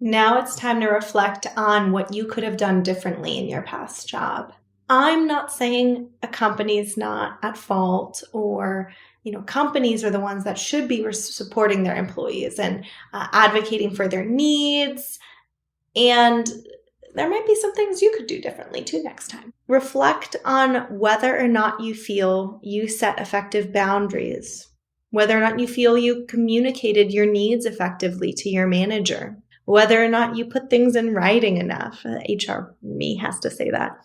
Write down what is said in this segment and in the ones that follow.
Now it's time to reflect on what you could have done differently in your past job. I'm not saying a company's not at fault or, companies are the ones that should be supporting their employees and advocating for their needs. And there might be some things you could do differently too next time. Reflect on whether or not you feel you set effective boundaries, whether or not you feel you communicated your needs effectively to your manager, whether or not you put things in writing enough. HR me has to say that.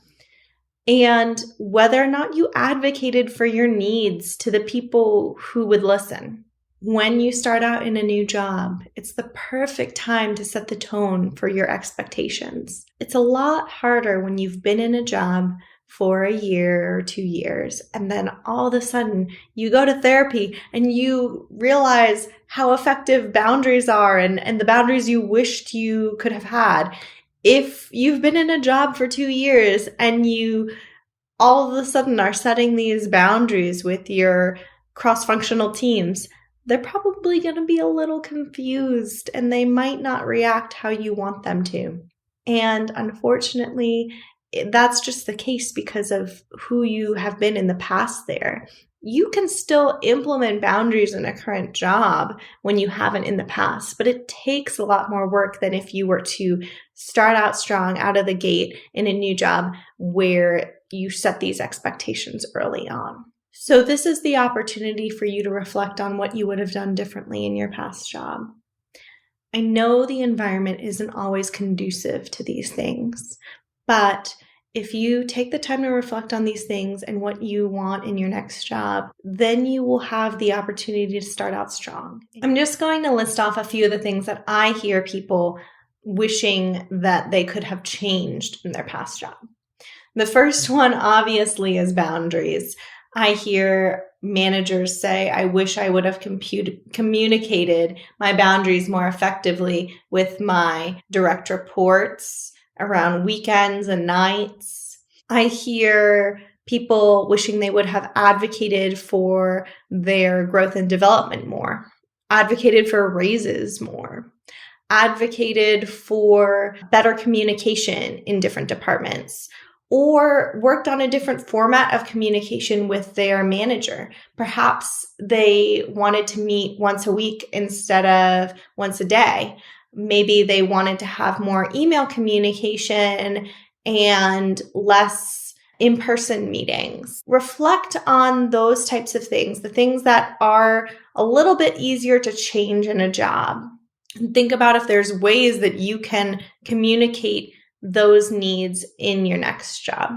And whether or not you advocated for your needs to the people who would listen. When you start out in a new job, it's the perfect time to set the tone for your expectations. It's a lot harder when you've been in a job for a year or 2 years, and then all of a sudden you go to therapy and you realize how effective boundaries are and the boundaries you wished you could have had. If you've been in a job for 2 years and you all of a sudden are setting these boundaries with your cross-functional teams, they're probably going to be a little confused and they might not react how you want them to. And unfortunately, that's just the case because of who you have been in the past there. You can still implement boundaries in a current job when you haven't in the past, but it takes a lot more work than if you were to start out strong out of the gate in a new job where you set these expectations early on. So this is the opportunity for you to reflect on what you would have done differently in your past job. I know the environment isn't always conducive to these things, but if you take the time to reflect on these things and what you want in your next job, then you will have the opportunity to start out strong. I'm just going to list off a few of the things that I hear people wishing that they could have changed in their past job. The first one, obviously, is boundaries. I hear managers say, I wish I would have communicated my boundaries more effectively with my direct reports around weekends and nights. I hear people wishing they would have advocated for their growth and development more, advocated for raises more, advocated for better communication in different departments, or worked on a different format of communication with their manager. Perhaps they wanted to meet once a week instead of once a day. Maybe they wanted to have more email communication and less in-person meetings. Reflect on those types of things, the things that are a little bit easier to change in a job. And think about if there's ways that you can communicate those needs in your next job.